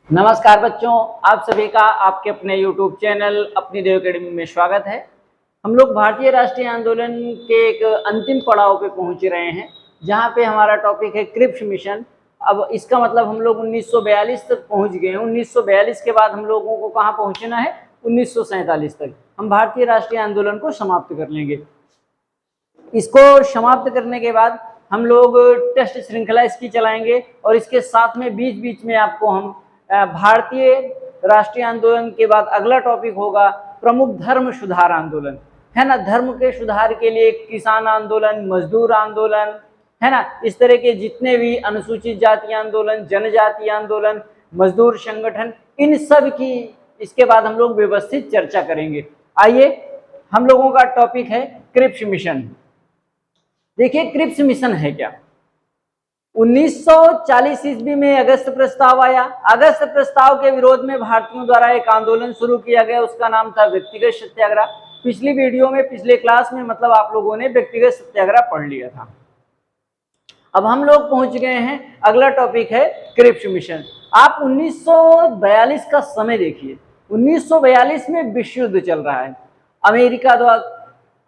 नमस्कार बच्चों, आप सभी का आपके अपने YouTube चैनल अपनी देव अकेडमी में स्वागत है। हम लोग भारतीय राष्ट्रीय आंदोलन के एक अंतिम पड़ाव पे पहुंच रहे हैं, जहां पे हमारा टॉपिक है क्रिप्स मिशन। अब इसका मतलब हम लोग 1942 तक पहुंच गए हैं। 1942 के बाद हम लोगों को कहां पहुंचना है? 1947 तक हम भारतीय राष्ट्रीय आंदोलन को समाप्त कर लेंगे। इसको समाप्त करने के बाद हम लोग टेस्ट श्रृंखला इसकी चलाएंगे और इसके साथ में बीच बीच में आपको हम भारतीय राष्ट्रीय आंदोलन के बाद अगला टॉपिक होगा प्रमुख धर्म सुधार आंदोलन, है ना। धर्म के सुधार के लिए किसान आंदोलन, मजदूर आंदोलन, है ना, इस तरह के जितने भी अनुसूचित जाति आंदोलन, जनजाति आंदोलन, मजदूर संगठन, इन सब की इसके बाद हम लोग व्यवस्थित चर्चा करेंगे। आइए, हम लोगों का टॉपिक है क्रिप्स मिशन। देखिए, क्रिप्स मिशन है क्या? 1940 ईस्वी में अगस्त प्रस्ताव आया। अगस्त प्रस्ताव के विरोध में भारतीयों द्वारा एक आंदोलन शुरू किया गया, उसका नाम था व्यक्तिगत सत्याग्रह। पिछली वीडियो में, पिछले क्लास में मतलब आप लोगों ने व्यक्तिगत सत्याग्रह पढ़ लिया था। अब हम लोग पहुंच गए हैं, अगला टॉपिक है क्रिप्स मिशन। आप 1942 का समय देखिए। 1942 में विश्व युद्ध चल रहा है।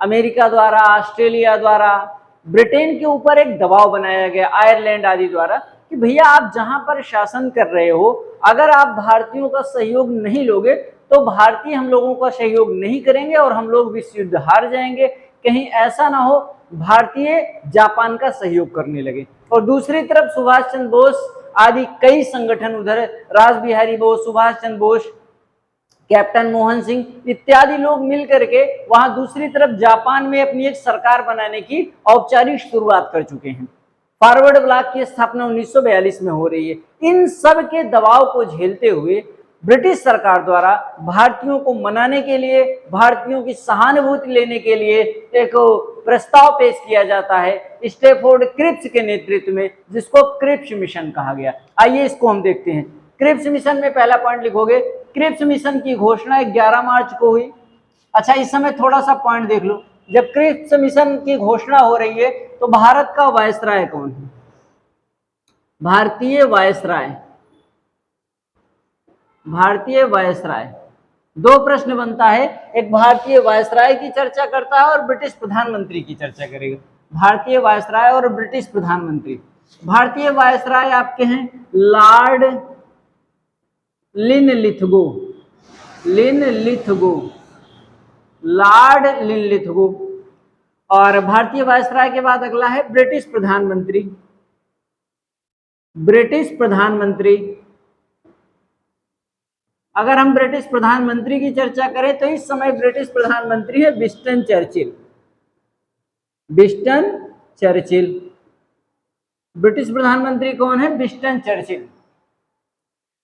अमेरिका द्वारा, ऑस्ट्रेलिया द्वारा, ब्रिटेन के ऊपर एक दबाव बनाया गया, आयरलैंड आदि द्वारा, कि भैया आप जहां पर शासन कर रहे हो, अगर आप भारतीयों का सहयोग नहीं लोगे तो भारतीय हम लोगों का सहयोग नहीं करेंगे और हम लोग विश्व युद्ध हार जाएंगे। कहीं ऐसा ना हो भारतीय जापान का सहयोग करने लगे। और दूसरी तरफ सुभाष चंद्र बोस आदि कई संगठन उधर, रास बिहारी बोस, सुभाष चंद्र बोस, कैप्टन मोहन सिंह इत्यादि लोग मिल करके वहां दूसरी तरफ जापान में अपनी एक सरकार बनाने की औपचारिक शुरुआत कर चुके हैं। फॉरवर्ड ब्लॉक की स्थापना 1942 में हो रही है। इन सब के दबाव को झेलते हुए ब्रिटिश सरकार द्वारा भारतीयों को मनाने के लिए, भारतीयों की सहानुभूति लेने के लिए एक प्रस्ताव पेश किया जाता है स्टैफोर्ड क्रिप्स के नेतृत्व में, जिसको क्रिप्स मिशन कहा गया। आइए इसको हम देखते हैं। क्रिप्स मिशन में पहला पॉइंट लिखोगे, क्रिप्स मिशन की घोषणा 11 मार्च को हुई। अच्छा, इस समय थोड़ा सा पॉइंट देख लो। जब क्रिप्स मिशन की घोषणा हो रही है तो भारत का वायसराय कौन है? भारतीय वायसराय। भारतीय वायसराय, दो प्रश्न बनता है, एक भारतीय वायसराय की चर्चा करता है और ब्रिटिश प्रधानमंत्री की चर्चा करेगा। भारतीय वायसराय और ब्रिटिश प्रधानमंत्री। भारतीय वायसराय आपके हैं लॉर्ड लिनलिथगो। Lord Linlithgow. और भारतीय वायसराय के बाद अगला है ब्रिटिश प्रधानमंत्री। ब्रिटिश प्रधानमंत्री, अगर हम ब्रिटिश प्रधानमंत्री की चर्चा करें तो इस समय ब्रिटिश प्रधानमंत्री है Winston Churchill. Winston Churchill British प्रधानमंत्री कौन है? Winston Churchill.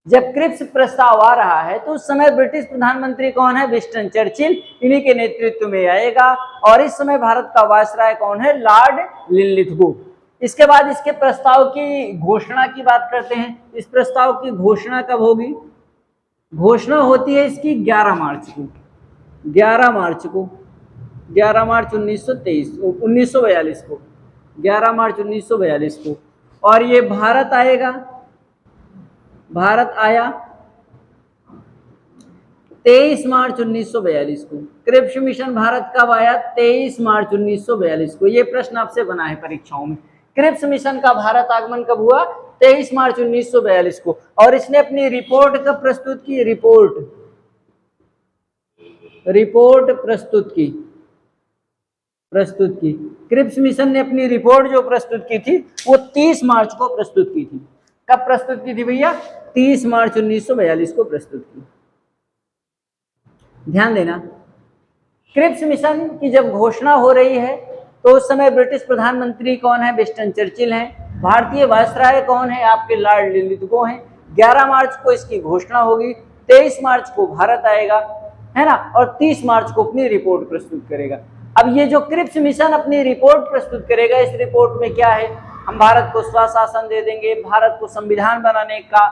जब क्रिप्स प्रस्ताव आ रहा है तो उस समय ब्रिटिश प्रधानमंत्री कौन है? Winston Churchill. इन्हीं के नेतृत्व में आएगा। और इस समय भारत का वायसराय कौन है? Lord Linlithgow. इसके बाद इसके प्रस्ताव की घोषणा की बात करते हैं। इस प्रस्ताव की घोषणा कब होगी? घोषणा होती है इसकी 11 मार्च को। 11 मार्च 1942 को। 11 मार्च 1942 को। और ये भारत आएगा। भारत आया 23 मार्च 1942 को। क्रिप्स मिशन भारत कब आया? 23 मार्च 1942 को। ये प्रश्न आपसे बना है परीक्षाओं में। क्रिप्स मिशन का भारत आगमन कब हुआ? 23 मार्च 1942 को। और इसने अपनी रिपोर्ट कब प्रस्तुत की? रिपोर्ट प्रस्तुत की। क्रिप्स मिशन ने अपनी रिपोर्ट जो प्रस्तुत की थी वो 30 मार्च को प्रस्तुत की थी। कब प्रस्तुत की थी भैया? 30 मार्च 1942 को प्रस्तुत की। ध्यान देना, क्रिप्स मिशन की जब घोषणा हो रही है तो उस समय ब्रिटिश प्रधानमंत्री कौन है? विंस्टन चर्चिल हैं। भारतीय वायसराय कौन है? आपके लॉर्ड लिनलिथगो हैं। 11 मार्च को इसकी घोषणा होगी, 23 मार्च को भारत आएगा, है ना, और 30 मार्च को अपनी रिपोर्ट प्रस्तुत करेगा। अब ये जो क्रिप्स मिशन अपनी रिपोर्ट प्रस्तुत करेगा, इस रिपोर्ट में क्या है? हम भारत को स्वशासन दे देंगे, भारत को संविधान बनाने का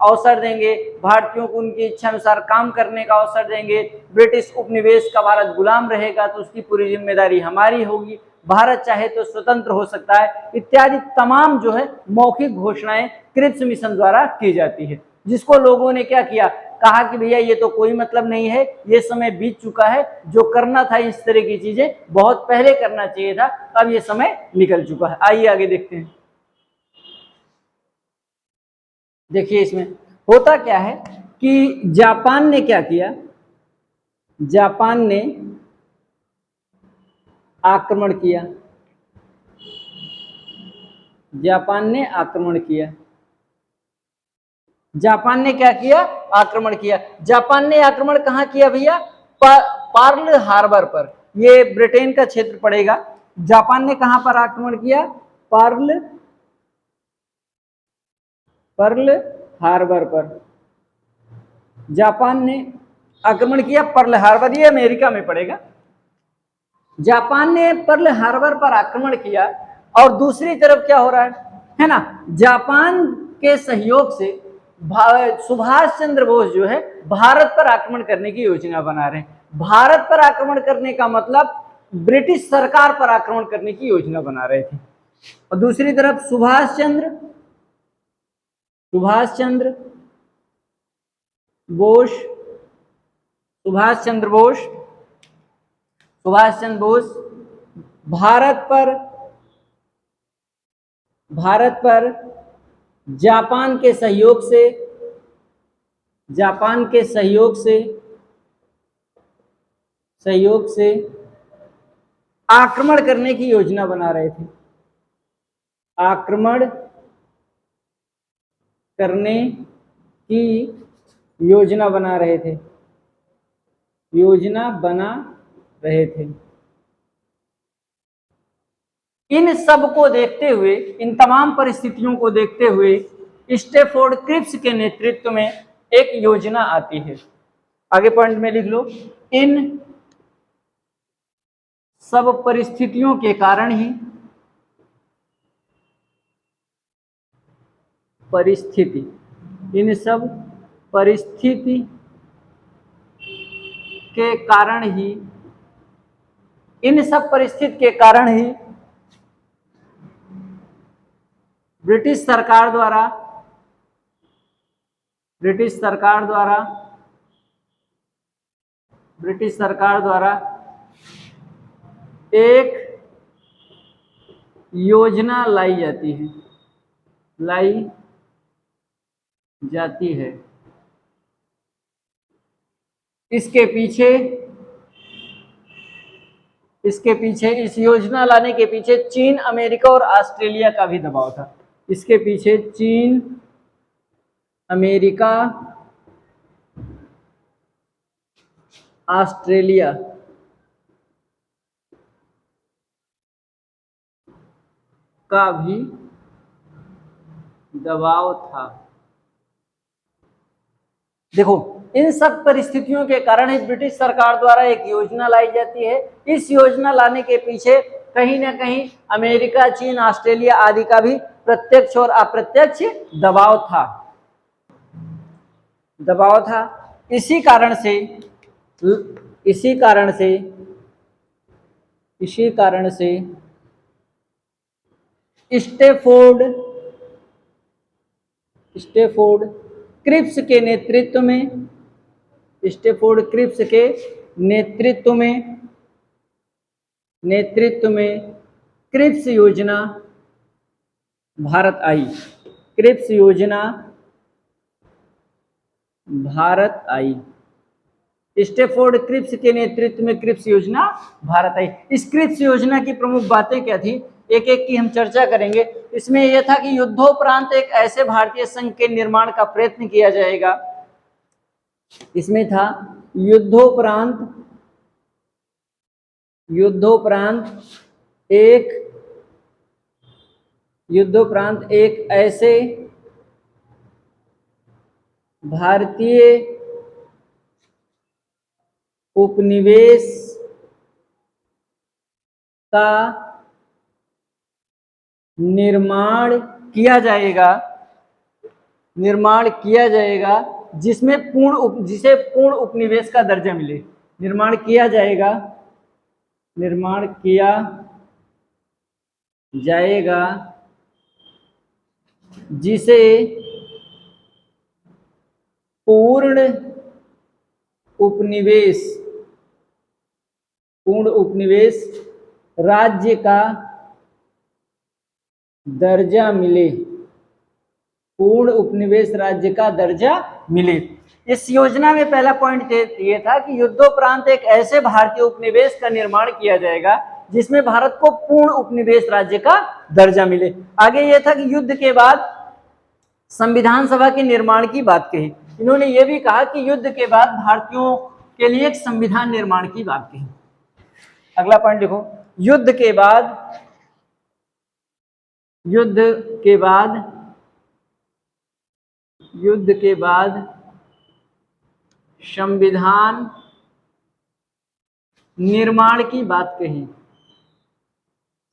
अवसर देंगे, भारतीयों को उनकी इच्छा अनुसार काम करने का अवसर देंगे, ब्रिटिश उपनिवेश का भारत गुलाम रहेगा तो उसकी पूरी जिम्मेदारी हमारी होगी, भारत चाहे तो स्वतंत्र हो सकता है, इत्यादि तमाम जो है मौखिक घोषणाएं क्रिप्स मिशन द्वारा की जाती है। जिसको लोगों ने क्या किया, कहा कि भैया ये तो कोई मतलब नहीं है, ये समय बीत चुका है, जो करना था इस तरह की चीजें बहुत पहले करना चाहिए था, अब ये समय निकल चुका है। आइए आगे देखते हैं। देखिए इसमें होता क्या है कि जापान ने क्या किया, जापान ने आक्रमण किया, जापान ने आक्रमण किया, जापान ने क्या किया, आक्रमण किया। जापान ने आक्रमण कहां किया भैया, पर्ल हार्बर पर, ये ब्रिटेन का क्षेत्र पड़ेगा। जापान ने कहां पर आक्रमण किया, पर्ल पर्ल हार्बर पर जापान ने आक्रमण किया। पर्ल हार्बर ये अमेरिका में पड़ेगा। जापान ने पर्ल हार्बर पर आक्रमण किया और दूसरी तरफ क्या हो रहा है ना, जापान के सहयोग से सुभाष चंद्र बोस जो है भारत पर आक्रमण करने की योजना बना रहे हैं। भारत पर आक्रमण करने का मतलब ब्रिटिश सरकार पर आक्रमण करने की योजना बना रहे थे। और दूसरी तरफ सुभाष चंद्र बोस, सुभाष चंद्र बोस भारत पर जापान के सहयोग से आक्रमण करने की योजना बना रहे थे, आक्रमण करने की योजना बना रहे थे, इन सब को देखते हुए, इन तमाम परिस्थितियों को देखते हुए स्टैफोर्ड क्रिप्स के नेतृत्व में एक योजना आती है। आगे पॉइंट में लिख लो, इन सब परिस्थितियों के कारण ही इन सब परिस्थिति के कारण ही ब्रिटिश सरकार द्वारा एक योजना लाई जाती है। इसके पीछे इस योजना लाने के पीछे चीन, अमेरिका और ऑस्ट्रेलिया का भी दबाव था। इसके पीछे चीन, अमेरिका, ऑस्ट्रेलिया का भी दबाव था। देखो, इन सब परिस्थितियों के कारण ही ब्रिटिश सरकार द्वारा एक योजना लाई जाती है। इस योजना लाने के पीछे कहीं ना कहीं अमेरिका, चीन, ऑस्ट्रेलिया आदि का भी प्रत्यक्ष और अप्रत्यक्ष दबाव था। इसी कारण से स्टैफोर्ड क्रिप्स के नेतृत्व में क्रिप्स योजना भारत आई। स्टैफोर्ड क्रिप्स के नेतृत्व में क्रिप्स योजना भारत आई। इस क्रिप्स योजना की प्रमुख बातें क्या थी, एक एक की हम चर्चा करेंगे। इसमें यह था कि युद्धोपरांत एक ऐसे भारतीय संघ के निर्माण का प्रयत्न किया जाएगा। इसमें था युद्धोपरांत एक ऐसे भारतीय उपनिवेश का निर्माण किया जाएगा जिसे पूर्ण उपनिवेश का दर्जा मिले। निर्माण किया जाएगा जिसे पूर्ण उपनिवेश राज्य का दर्जा मिले, पूर्ण उपनिवेश राज्य का दर्जा मिले। इस योजना में पहला पॉइंट ये था कि युद्धोपरांत एक ऐसे भारतीय उपनिवेश का निर्माण किया जाएगा जिसमें भारत को पूर्ण उपनिवेश राज्य का दर्जा मिले। आगे यह था कि युद्ध के बाद संविधान सभा के निर्माण की बात कही। इन्होंने ये भी कहा कि युद्ध के बाद भारतीयों के लिए एक संविधान निर्माण की बात कही। अगला पॉइंट देखो, युद्ध के बाद संविधान निर्माण की बात कही,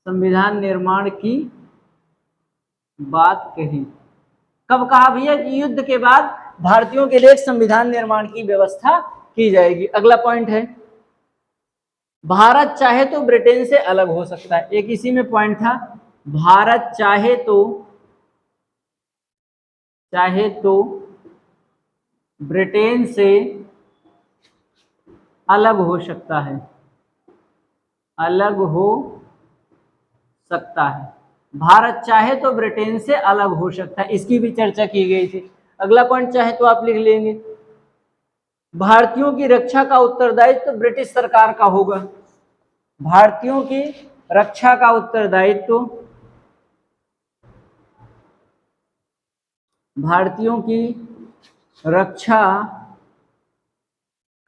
संविधान निर्माण की बात कही। कब कहा भैया कि युद्ध के बाद भारतीयों के लिए संविधान निर्माण की व्यवस्था की जाएगी। अगला पॉइंट है, भारत चाहे तो ब्रिटेन से अलग हो सकता है। एक इसी में पॉइंट था, भारत चाहे तो ब्रिटेन से अलग हो सकता है, अलग हो सकता है। भारत चाहे तो ब्रिटेन से अलग हो सकता है, इसकी भी चर्चा की गई थी। अगला पॉइंट चाहे तो आप लिख लेंगे, भारतीयों की रक्षा का उत्तरदायित्व तो ब्रिटिश सरकार का होगा। भारतीयों की रक्षा का उत्तरदायित्व, भारतीयों की रक्षा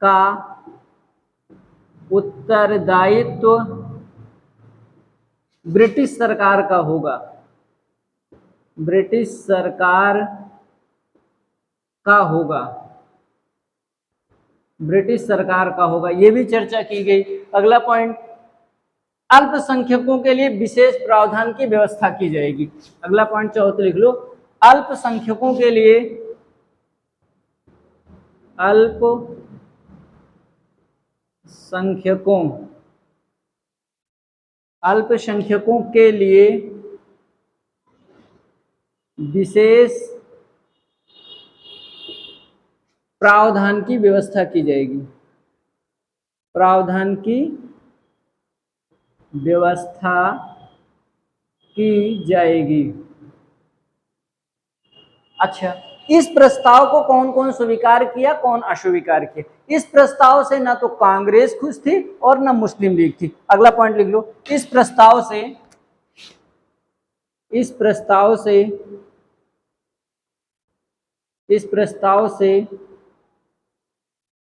का उत्तरदायित्व ब्रिटिश सरकार का होगा, ब्रिटिश सरकार का होगा, ब्रिटिश सरकार का होगा। यह भी चर्चा की गई। अगला पॉइंट, अल्पसंख्यकों के लिए विशेष प्रावधान की व्यवस्था की जाएगी। अगला पॉइंट चौथा लिख लो, अल्पसंख्यकों के लिए, अल्पसंख्यकों के लिए विशेष प्रावधान की व्यवस्था की जाएगी, प्रावधान की व्यवस्था की जाएगी। अच्छा, इस प्रस्ताव को कौन कौन स्वीकार किया, कौन अस्वीकार किया? इस प्रस्ताव से ना तो कांग्रेस खुश थी और ना मुस्लिम लीग थी। अगला पॉइंट लिख लो, इस प्रस्ताव से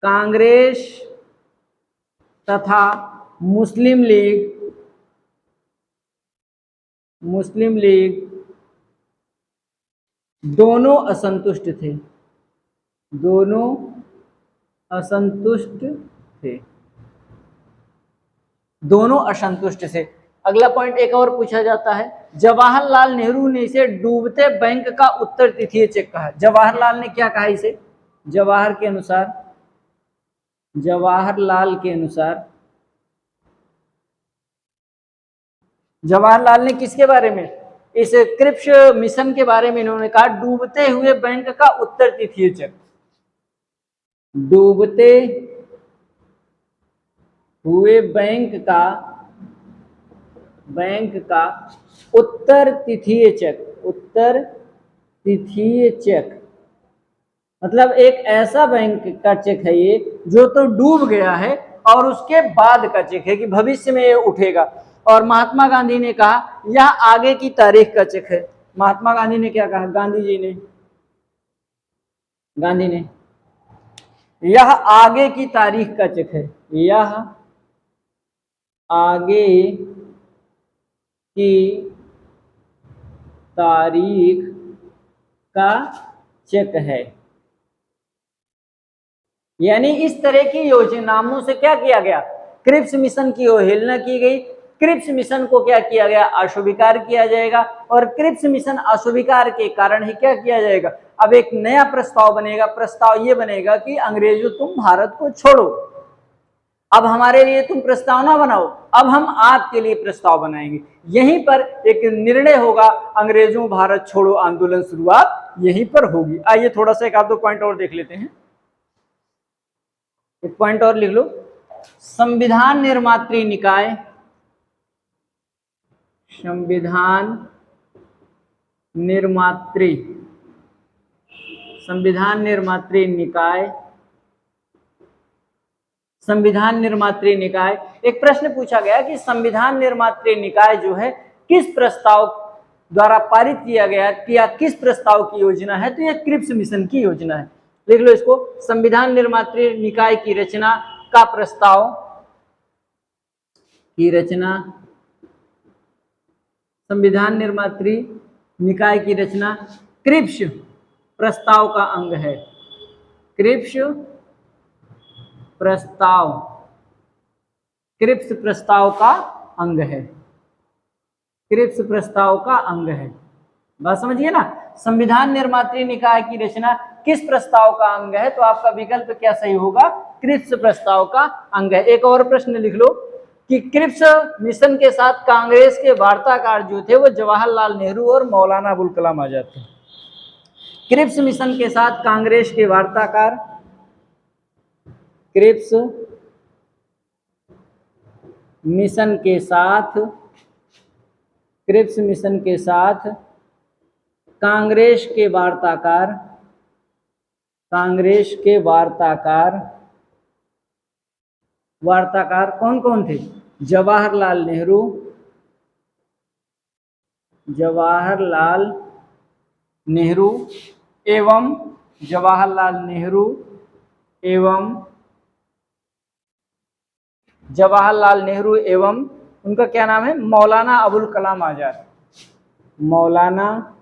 कांग्रेस तथा मुस्लिम लीग दोनों असंतुष्ट थे, दोनों असंतुष्ट थे। अगला पॉइंट एक और पूछा जाता है, जवाहरलाल नेहरू ने इसे डूबते बैंक का उत्तर तिथीय चेक कहा। जवाहरलाल ने क्या कहा इसे? जवाहरलाल ने किसके बारे में? इस क्रिप्स मिशन के बारे में इन्होंने कहा, डूबते हुए बैंक का उत्तर तिथीय चेक, डूबते हुए बैंक का उत्तर तिथीय चेक, मतलब एक ऐसा बैंक का चेक है ये जो तो डूब गया है और उसके बाद का चेक है कि भविष्य में ये उठेगा। और महात्मा गांधी ने कहा यह आगे की तारीख का चेक है। महात्मा गांधी ने क्या कहा? गांधी ने यह आगे की तारीख का चेक है, यह आगे की तारीख का चेक है। यानी इस तरह की योजनाओं से क्या किया गया? क्रिप्स मिशन की अवहेलना की गई। क्रिप्स मिशन को क्या किया गया? अस्वीकार किया जाएगा। और क्रिप्स मिशन अस्वीकार के कारण ही क्या किया जाएगा? अब एक नया प्रस्ताव बनेगा। प्रस्ताव ये बनेगा कि अंग्रेजों तुम भारत को छोड़ो, अब हमारे लिए तुम प्रस्ताव ना बनाओ, अब हम आपके लिए प्रस्ताव बनाएंगे। यहीं पर एक निर्णय होगा, अंग्रेजों भारत छोड़ो आंदोलन शुरुआत यहीं पर होगी। आइए थोड़ा सा एक आध दो पॉइंट और देख लेते हैं। एक पॉइंट और लिख लो, संविधान निर्मात्री निकाय, संविधान निर्मात्री, संविधान निर्मात्री निकाय, संविधान निर्मात्री निकाय। एक प्रश्न पूछा गया कि संविधान निर्मात्री निकाय जो है किस प्रस्ताव द्वारा पारित किया गया, किया किस प्रस्ताव की योजना है, तो यह क्रिप्स मिशन की योजना है। लिख लो इसको, संविधान निर्मात्री निकाय की रचना का प्रस्ताव, की रचना, संविधान निर्मात्री निकाय की रचना क्रिप्स प्रस्ताव का अंग है, क्रिप्स प्रस्ताव, क्रिप्स प्रस्ताव का अंग है, क्रिप्स प्रस्ताव का अंग है। बात समझिए ना, संविधान निर्मात्री निकाय की रचना किस प्रस्ताव का अंग है, तो आपका विकल्प क्या सही होगा, क्रिप्स प्रस्ताव का अंग है। एक और प्रश्न लिख लो कि क्रिप्स मिशन के साथ कांग्रेस के वार्ताकार जो थे वो जवाहरलाल नेहरू और मौलाना अबुल कलाम आजाद थे। क्रिप्स मिशन के साथ कांग्रेस के वार्ताकार, क्रिप्स मिशन के साथ, क्रिप्स मिशन के साथ कांग्रेस के वार्ताकार, कांग्रेस के वार्ताकार, वार्ताकार कौन कौन थे, जवाहरलाल नेहरू, जवाहरलाल नेहरू एवं जवाहरलाल नेहरू एवं जवाहरलाल नेहरू एवं उनका क्या नाम है, मौलाना अबुल कलाम आजाद, मौलाना,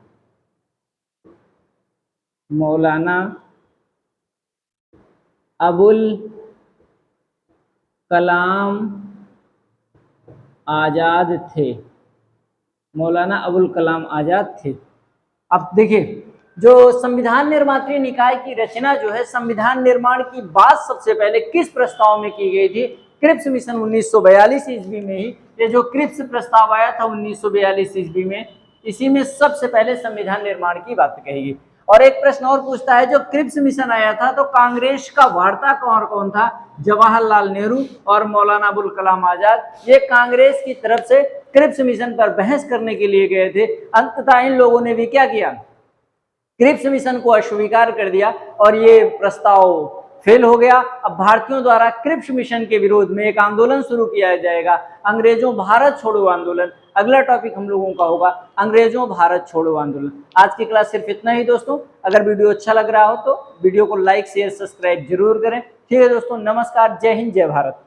मौलाना अबुल कलाम आजाद थे, मौलाना अबुल कलाम आजाद थे। अब देखिए, जो संविधान निर्मात्री निकाय की रचना जो है, संविधान निर्माण की बात सबसे पहले किस प्रस्ताव में की गई थी, क्रिप्स मिशन 1942 ईस्वी में ही, ये जो क्रिप्स प्रस्ताव आया था 1942 ईस्वी में, इसी में सबसे पहले संविधान निर्माण की बात कही गई। और एक प्रश्न और पूछता है, जो क्रिप्स मिशन आया था तो कांग्रेस का वार्ताकार कौन था, जवाहरलाल नेहरू और मौलाना अबुल कलाम आजाद। ये कांग्रेस की तरफ से क्रिप्स मिशन पर बहस करने के लिए गए थे। अंततः इन लोगों ने भी क्या किया, क्रिप्स मिशन को अस्वीकार कर दिया और ये प्रस्ताव फेल हो गया। अब भारतीयों द्वारा क्रिप्स मिशन के विरोध में एक आंदोलन शुरू किया जाएगा, अंग्रेजों भारत छोड़ो आंदोलन। अगला टॉपिक हम लोगों का होगा अंग्रेजों भारत छोड़ो आंदोलन। आज की क्लास सिर्फ इतना ही दोस्तों। अगर वीडियो अच्छा लग रहा हो तो वीडियो को लाइक शेयर सब्सक्राइब जरूर करें। ठीक है दोस्तों, नमस्कार, जय हिंद, जय भारत।